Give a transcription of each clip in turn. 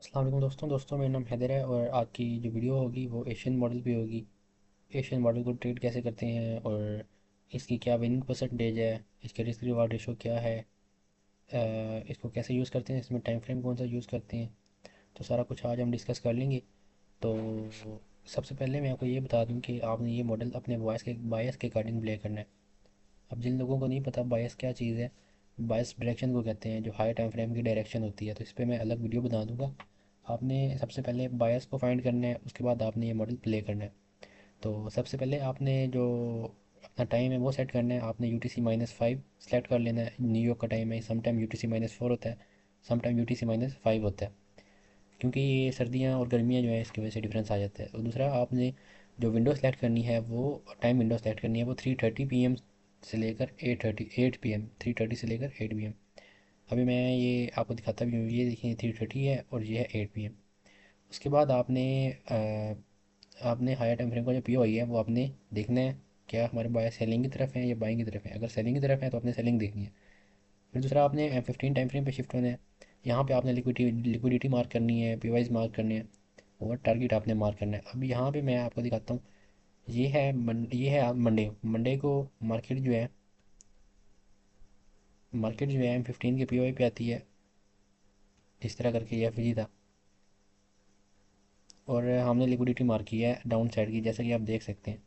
अस्सलाम वालेकुम दोस्तों मेरा नाम हैदर है और आज की जो वीडियो होगी वो एशियन मॉडल पे होगी। एशियन मॉडल को ट्रेड कैसे करते हैं और इसकी क्या विनिंग परसेंटेज है, इसके रिस्क रिवार्ड रेशो क्या है, इसको कैसे यूज़ करते हैं, इसमें टाइम फ्रेम कौन सा यूज़ करते हैं। तो सारा कुछ आज हम डिस्कस कर लेंगे। तो सबसे पहले मैं आपको ये बता दूं कि आपने ये मॉडल अपने बायस के अकॉर्डिंग प्ले करना है। अब जिन लोगों को नहीं पता बायस क्या चीज़ है, बायस डायरेक्शन को कहते हैं, जो हाई टाइम फ्रेम की डायरेक्शन होती है। तो इस पर मैं अलग वीडियो बना दूंगा। आपने सबसे पहले बायस को फाइंड करना है, उसके बाद आपने ये मॉडल प्ले करना है। तो सबसे पहले आपने जो अपना टाइम है वो सेट करना है। आपने UTC-5 सेलेक्ट कर लेना है। न्यूयॉर्क का टाइम है, सम टाइम UTC-4 होता है, सम टाइम UTC-5 होता है, क्योंकि ये सर्दियाँ और गर्मियाँ जो है इसकी वजह से डिफरेंस आ जाता है। और दूसरा आपने जो विंडो सेलेक्ट करनी है वो टाइम विंडो सेलेक्ट करनी है, वो 3:30 PM से लेकर 8:30 8 PM, 3:30 से लेकर 8 PM। अभी मैं ये आपको दिखाता भी हूँ, ये देखिए 3:30 है और ये है 8 PM। उसके बाद आपने हायर टाइम फ्रेम का जो POI है वो आपने देखना है, क्या हमारे बाय सेलिंग की तरफ है या बाइंग की तरफ है। अगर सेलिंग की तरफ है तो आपने सेलिंग देखनी है। फिर दूसरा आपने M15 टाइम फ्रेम पे शिफ्ट होना है। यहाँ पे आपने लिक्विडिटी मार्क करनी है, POIs मार्क करने हैं और टारगेट आपने मार्क करना है। अब यहाँ पे मैं आपको दिखाता हूँ। ये है मंडे। मंडे को मार्केट जो है मार्केट जो है M15 के POI पे आती है, इस तरह करके ये FG था। और हमने लिक्विडिटी मार्क की है डाउन साइड की, जैसा कि आप देख सकते हैं।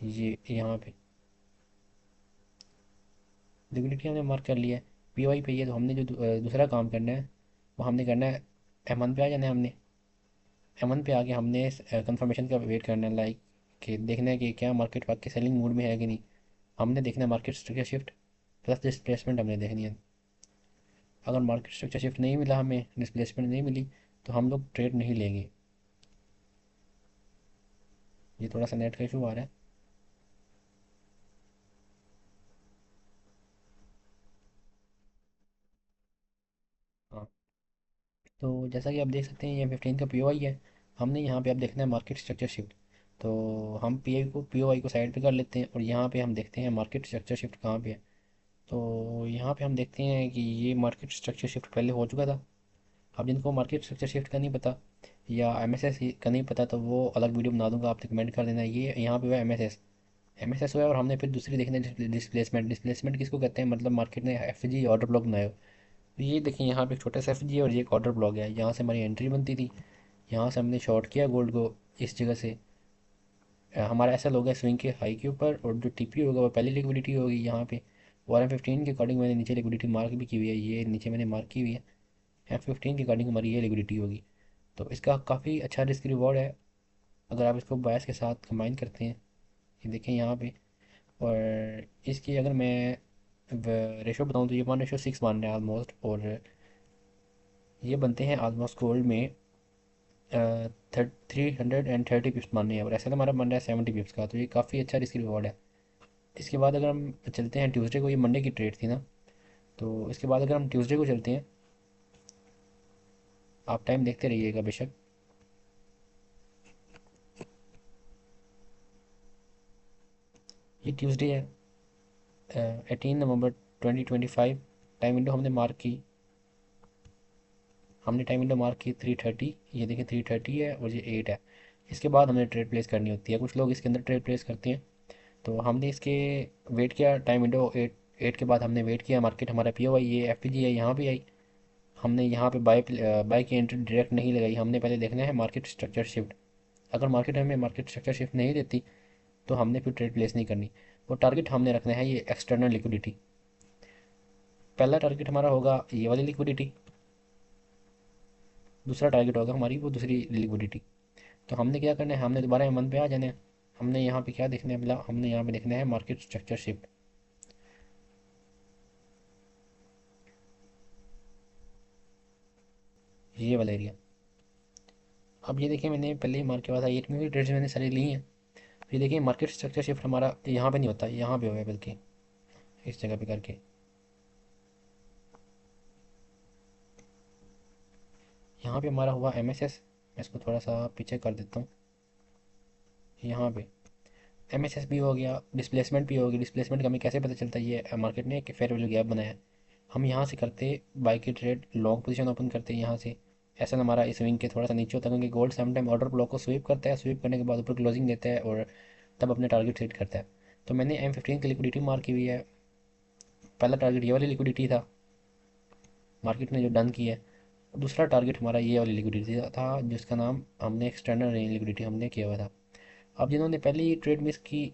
ये यहाँ पे लिक्विडिटी हमने मार्क कर लिया है, POI पे ही है। तो हमने जो दूसरा काम करना है वो हमने करना है, M1 पे आ जाना है। हमने M1 पे आके हमने कंफर्मेशन का वेट करना है, लाइक कि देखना है कि क्या मार्केट वाकई सेलिंग मूड में है कि नहीं। हमने देखना है market structure shift plus displacement हमने देखनी है। अगर मार्केट स्ट्रक्चर शिफ्ट नहीं मिला, हमें डिस्प्लेसमेंट नहीं मिली, तो हम लोग ट्रेड नहीं लेंगे। ये थोड़ा सा नेट का इशू आ रहा है। हाँ, तो जैसा कि आप देख सकते हैं ये M15 का POI है। हमने यहाँ पे अब देखना है मार्केट स्ट्रक्चर शिफ्ट। तो हम POI को साइड पे कर लेते हैं और यहाँ पे हम देखते हैं मार्केट स्ट्रक्चर शिफ्ट कहाँ पे है। तो यहाँ पे हम देखते हैं कि ये मार्केट स्ट्रक्चर शिफ्ट पहले हो चुका था। अब जिनको मार्केट स्ट्रक्चर शिफ्ट का नहीं पता या MSS का नहीं पता, तो वो अलग वीडियो बना दूंगा, आप कमेंट कर देना। ये यहाँ पे हुआ MSS हुआ है। और हमने फिर दूसरी देखना है डिस्प्लेसमेंट। डिस्प्लेसमेंट किसको कहते हैं, मतलब मार्केट ने FG ऑर्डर ब्लॉक बनाया हो। तो ये देखिए यहाँ पे एक छोटा सा FG है और ये एक ऑर्डर ब्लॉक है। यहाँ से हमारी एंट्री बनती थी, यहाँ से हमने शॉर्ट किया गोल्ड को इस जगह से। हमारा ऐसा लोग है स्विंग के हाई के ऊपर, और जो TP होगा वो पहली लिक्विडिटी होगी यहाँ पे। और M15 के अकॉर्डिंग मैंने नीचे लिक्विडिटी मार्क भी की हुई है, ये नीचे मैंने मार्क की हुई है। M15 के अकॉर्डिंग हमारी ये लिक्विडिटी होगी। तो इसका काफ़ी अच्छा रिस्क रिवॉर्ड है अगर आप इसको बायस के साथ कंबाइन करते हैं। ये देखें यहाँ पे। और इसकी अगर मैं रेशो बताऊँ तो ये 1:6 मान रहे हैं ऑलमोस्ट। और ये बनते हैं ऑलमोस्ट गोल्ड में 330 पिप्स मानने हैं, और ऐसा तो हमारा बन रहा है 70 पिप्स का। तो ये काफ़ी अच्छा रिस्क रिवॉर्ड है। इसके बाद अगर हम चलते हैं ट्यूसडे को, ये मंडे की ट्रेड थी ना, तो इसके बाद अगर हम ट्यूसडे को चलते हैं, आप टाइम देखते रहिएगा बेशक। ये ट्यूसडे है, 18 नवंबर 2025। टाइम विंडो हमने टाइम विंडो मार्क की 3:30। ये देखिए 3:30 है और ये 8 है। इसके बाद हमें ट्रेड प्लेस करनी होती है। कुछ लोग इसके अंदर ट्रेड प्लेस करते हैं। तो हमने इसके वेट किया टाइम विंडो 8 के बाद हमने वेट किया। मार्केट हमारा POI ये FPG है, यहाँ पे आई। हमने यहाँ पे बाय की एंट्री डायरेक्ट नहीं लगाई, हमने पहले देखना है मार्केट स्ट्रक्चर शिफ्ट। अगर मार्केट हमें मार्केट स्ट्रक्चर शिफ्ट नहीं देती तो हमने फिर ट्रेड प्लेस नहीं करनी। वो टारगेट हमने रखना है ये एक्सटर्नल लिक्विडिटी। पहला टारगेट हमारा होगा ये वाली लिक्विडिटी, दूसरा टारगेट होगा हमारी वो दूसरी लिक्विडिटी। तो हमने क्या करना है, हमने दोबारा M1 पे आ जाना है। हमने यहाँ पे क्या देखना है, मतलब हमने यहाँ पे देखना है मार्केट स्ट्रक्चर शिफ्ट, ये वाला एरिया। अब ये देखिए मैंने पहले ही मार्क किया हुआ था, 8 मिनट ट्रेड्स मैंने सारी ली हैं। फिर देखिए मार्केट स्ट्रक्चर शिफ्ट हमारा यहाँ पे नहीं होता, यहाँ पे हुआ है, बल्कि इस जगह पे करके। यहाँ पे हमारा हुआ MSS। मैं इसको थोड़ा सा पीछे कर देता हूँ। यहाँ पे MSS भी हो गया, डिस्प्लेसमेंट भी हो गया। डिस्प्लेसमेंट का हमें कैसे पता चलता है, ये मार्केट ने एक फेयर वैल्यू गैप बनाया है। हम यहाँ से करते बाई की ट्रेड, लॉन्ग पोजीशन ओपन करते हैं यहाँ से। एस एल हमारा इस विंग के थोड़ा सा नीचे होता है, क्योंकि गोल्ड समटाइम ऑर्डर ब्लॉक को स्वीप करता है, स्वीप करने के बाद ऊपर क्लोजिंग देता है और तब अपने टारगेट सेट करता है। तो मैंने M15 की लिक्विडिटी मार्क की हुई है। पहला टारगेट ये वाली लिक्विडिटी था, मार्केट ने जो डन की है। दूसरा टारगेट हमारा ये वाली लिक्विडिटी था, जिसका नाम हमने एक्सटर्नल रेंज लिक्विडिटी हमने किया हुआ था। अब जिन्होंने पहली ट्रेड मिस की,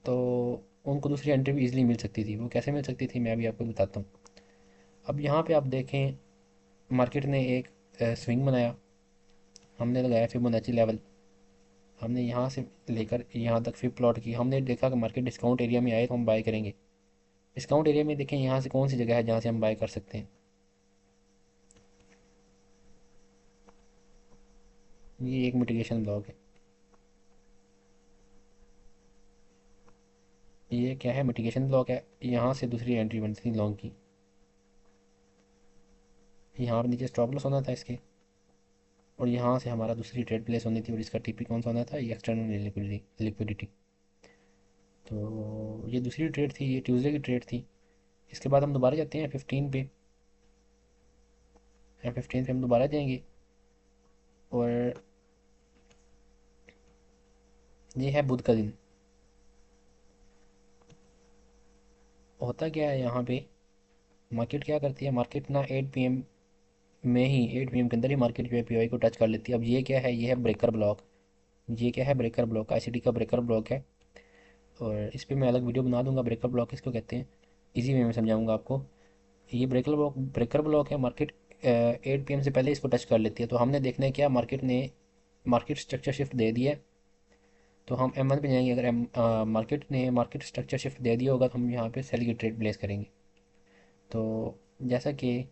तो उनको दूसरी एंट्री भी इजीली मिल सकती थी। वो कैसे मिल सकती थी, मैं अभी आपको बताता हूँ। अब यहाँ पे आप देखें, मार्केट ने एक स्विंग बनाया, हमने लगाया फिबोनाची लेवल। हमने यहाँ से लेकर यहाँ तक फिर प्लॉट की। हमने देखा कि मार्केट डिस्काउंट एरिया में आए तो हम बाय करेंगे। डिस्काउंट एरिया में देखें यहाँ से कौन सी जगह है जहाँ से हम बाय कर सकते हैं। ये एक मिटिगेशन ब्लॉक है। ये क्या है, मिटिगेशन ब्लॉक है। यहाँ से दूसरी एंट्री बनती थी लॉन्ग की। यहाँ पर नीचे स्टॉप लॉस होना था इसके, और यहाँ से हमारा दूसरी ट्रेड प्लेस होनी थी, और इसका टीपी कौन सा होना था, ये एक्सटर्नल लिक्विडिटी। तो ये दूसरी ट्रेड थी, ये ट्यूसडे की ट्रेड थी। इसके बाद हम दोबारा जाते हैं 15 पे। M15 पे हम दोबारा जाएंगे, और ये है बुध का दिन। होता क्या है यहाँ पे, मार्केट क्या करती है, मार्केट ना 8 PM में ही, 8 PM के अंदर ही मार्केट जो है PY को टच कर लेती है। अब ये क्या है, ये है ब्रेकर ब्लॉक। ये क्या है, ब्रेकर ब्लॉक, ICD का ब्रेकर ब्लॉक है। और इस पर मैं अलग वीडियो बना दूंगा, ब्रेकर ब्लॉक किसको कहते हैं, इजी वे में समझाऊंगा आपको। ये ब्रेकर ब्लॉक है। मार्केट 8 PM से पहले इसको टच कर लेती है। तो हमने देखना है क्या, मार्केट ने मार्केट स्ट्रक्चर शिफ्ट दे दिया है, तो हम M1 पे जाएंगे। अगर मार्केट ने मार्केट स्ट्रक्चर शिफ्ट दे दिया होगा, तो हम यहाँ पे सेल की ट्रेड प्लेस करेंगे। तो जैसा कि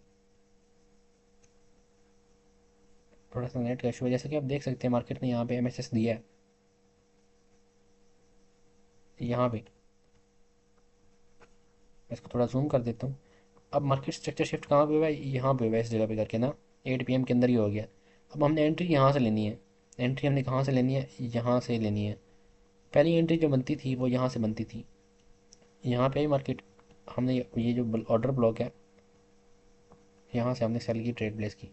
थोड़ा सा नेट का इशू है, जैसा कि आप देख सकते हैं मार्केट ने यहाँ पे MSS दिया है, यहाँ पे। मैं इसको थोड़ा जूम कर देता हूँ। अब मार्केट स्ट्रक्चर शिफ्ट कहाँ पे हुआ है, यहाँ पे हुआ है, इस जगह पे करके ना 8 PM के अंदर ही हो गया। अब हमने एंट्री यहाँ से लेनी है। एंट्री हमने कहाँ से लेनी है, यहाँ से लेनी है। पहली एंट्री जो बनती थी वो यहाँ से बनती थी। यहाँ पे आई मार्केट, हमने ये जो ऑर्डर ब्लॉक है, यहाँ से हमने सेल की ट्रेड प्लेस की।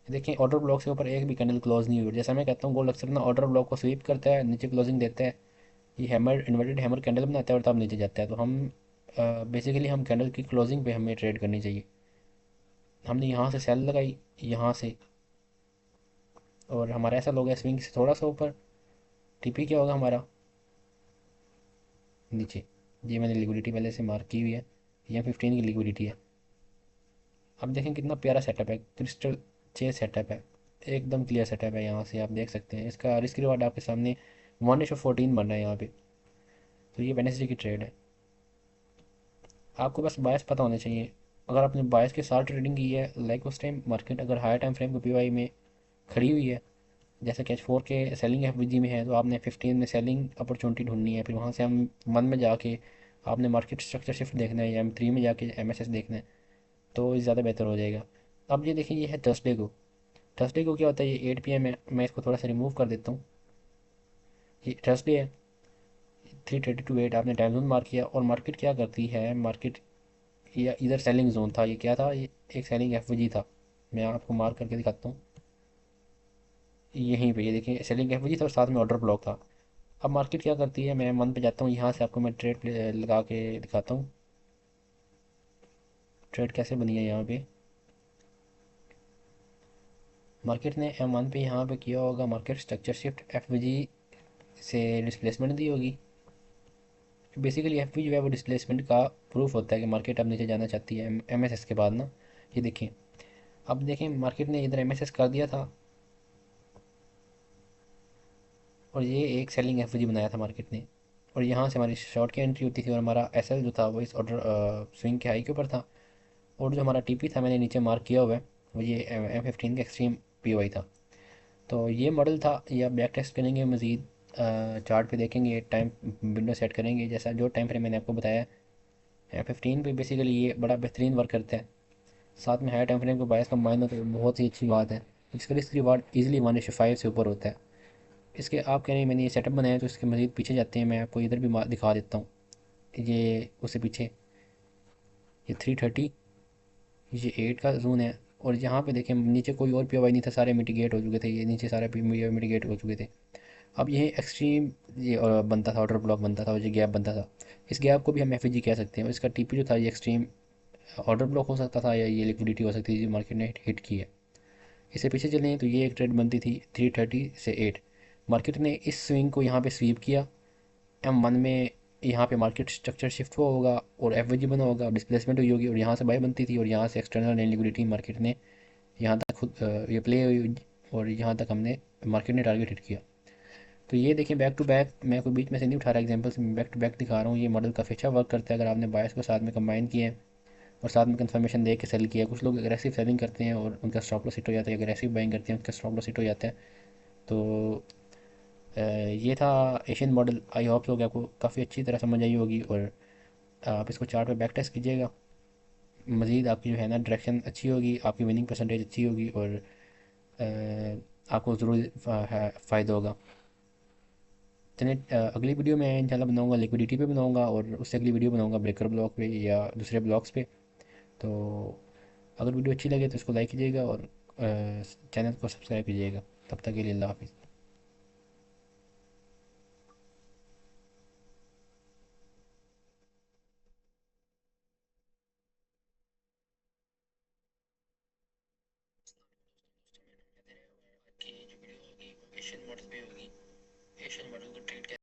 देखिए ऑर्डर ब्लॉक से ऊपर एक भी कैंडल क्लोज नहीं हुई। जैसा मैं कहता हूँ, गोल्ड अक्सर ना ऑर्डर ब्लॉक को स्वीप करता है, नीचे क्लोजिंग देता है। ये हैमर इन्वर्टेड हैमर कैंडल बनाता है और तब नीचे जाता है। तो हम बेसिकली हम कैंडल की क्लोजिंग पे हमें ट्रेड करनी चाहिए। हमने यहाँ से सेल लगाई, यहाँ से, और हमारा ऐसा लोग है स्विंग से थोड़ा सा ऊपर। टीपी क्या होगा हमारा, नीचे। ये मैंने लिक्विडिटी पहले से मार्क की हुई है, ये 15 की लिक्विडिटी है। अब देखें कितना प्यारा सेटअप है, क्रिस्टल चेज सेटअप है, एकदम क्लियर सेटअप है। यहाँ से आप देख सकते हैं इसका रिस्क रिवार्ड आपके सामने 1:14 बन रहा है यहाँ पे। तो ये वेडनेसडे की ट्रेड है। आपको बस बायस पता होने चाहिए। अगर आपने बायस के साथ ट्रेडिंग की है, लाइक उस टाइम मार्केट अगर हायर टाइम फ्रेम को PY में खड़ी हुई है, जैसे कि H4 के सेलिंग FVG में है, तो आपने 15 में सेलिंग अपॉर्चुनिटी ढूंढनी है। फिर वहाँ से हम 1 में जाके आपने मार्केट स्ट्रक्चर शिफ्ट देखना है, या M3 में जाके MSS देखना है, तो ज़्यादा बेहतर हो जाएगा। अब ये देखिए, ये है थर्सडे को। थर्सडे को क्या होता है, ये 8 PM है। मैं इसको थोड़ा सा रिमूव कर देता हूँ। ये थर्सडे है, 3:30 to 8 आपने टाइम जोन मार्क किया। और मार्केट क्या करती है, मार्केट या इधर सेलिंग जोन था, ये क्या था, ये एक सेलिंग FVG था। मैं आपको मार्क करके दिखाता हूँ। यहीं पे ये देखिए सेलिंग FVG था और साथ में ऑर्डर ब्लॉक था। अब मार्केट क्या करती है, मैं 1 पे जाता हूँ, यहाँ से आपको मैं ट्रेड लगा के दिखाता हूँ ट्रेड कैसे बनी है। यहाँ पे मार्केट ने M1 पे यहाँ पे किया होगा मार्केट स्ट्रक्चर शिफ्ट, FVG से डिस्प्लेसमेंट दी होगी। बेसिकली FVG जो है वो डिस्प्लेसमेंट का प्रूफ होता है कि मार्केट अब नीचे जाना चाहती है MSS के बाद ना। ये देखें, अब देखें मार्केट ने इधर MSS कर दिया था, और ये एक सेलिंग FVG बनाया था मार्केट ने। और यहाँ से हमारी शॉर्ट की एंट्री होती थी, और हमारा SL जो था वो इस ऑर्डर स्विंग के हाई के ऊपर था। और जो हमारा TP था मैंने नीचे मार्क किया हुआ है, वो ये M15 का एक्सट्रीम PY था। तो ये मॉडल था। ये आप बैक टेस्ट करेंगे मज़ीद, चार्ट पे देखेंगे, टाइम विंडो सेट करेंगे, जैसा जो टाइम फ्रेम मैंने आपको बताया है। 15 पे बेसिकली ये बड़ा बेहतरीन वर्क करता है। साथ में हाई टाइम फ्रेम को बायस का मायना, तो बहुत ही अच्छी बात है। इसका रिस्क रिवार्ड ईजिली 1:5 से ऊपर होता है। इसके आप कह रहे हैं मैंने ये सेटअप बनाया है, तो इसके मज़ीद पीछे जाते हैं, मैं आपको इधर भी दिखा देता हूँ। ये उससे पीछे, ये 3:30, ये 8 का जोन है, और यहाँ पे देखें नीचे कोई और पीओवाई नहीं था, सारे मिटिगेट हो चुके थे, ये नीचे सारे पीओवाई मिटिगेट हो चुके थे। अब ये एक्सट्रीम ये बनता था, ऑर्डर ब्लॉक बनता था और ये गैप बनता था। इस गैप को भी हम एफ कह सकते हैं। इसका टीपी जो था ये एक्सट्रीम ऑर्डर ब्लॉक हो सकता था या ये लिक्विडिटी हो सकती थी जो मार्केट ने हिट की है। इससे पीछे चलें तो ये एक ट्रेड बनती थी 330 से 8। मार्केट ने इस स्विंग को यहाँ पे स्वीप किया। M1 में यहाँ पे मार्केट स्ट्रक्चर शिफ्ट हुआ होगा और एफ बना होगा, डिस्प्लेसमेंट हुई होगी और यहाँ से बाय बनती थी और यहाँ से एक्सटर्नल लिक्विडिटी मार्केट ने यहाँ तक खुद ये प्ले हुई और यहाँ तक हमने मार्केट ने टारगेट हिट किया। तो ये देखें बैक टू बैक, मैं कोई बीच में से नहीं उठा रहा एग्जांपल्स, मैं बैक टू बैक दिखा रहा हूँ। ये मॉडल काफ़ी अच्छा वर्क करता है अगर आपने बायस को साथ में कंबाइन किए हैं और साथ में कंफर्मेशन दे के सेल किया। कुछ लोग एग्रेसिव सेलिंग करते हैं और उनका स्टॉप लॉस हिट हो जाता है, एग्रेसिव बाइंग करते हैं उनका स्टॉप लॉस हिट हो जाता है। तो ये था एशियन मॉडल। आई होप लोग आपको काफ़ी अच्छी तरह समझ आई होगी और आप इसको चार्ट पे बैक टेस्ट कीजिएगा। मज़ीद आपकी जो है ना डायरेक्शन अच्छी होगी, आपकी विनिंग परसेंटेज अच्छी होगी और आपको ज़रूर फ़ायदा होगा। चलिए अगली वीडियो में इंशाल्लाह बनाऊंगा लिक्विडिटी पे बनाऊंगा और उससे अगली वीडियो बनाऊंगा ब्रेकर ब्लॉक पे या दूसरे ब्लॉक्स पे। तो अगर वीडियो अच्छी लगे तो इसको लाइक कीजिएगा और चैनल को सब्सक्राइब कीजिएगा। तब तक के लिए अल्लाह हाफिज़। की जो वीडियो होगी वो एशियन मॉडल पे होगी। एशियन मॉडल को ट्रीट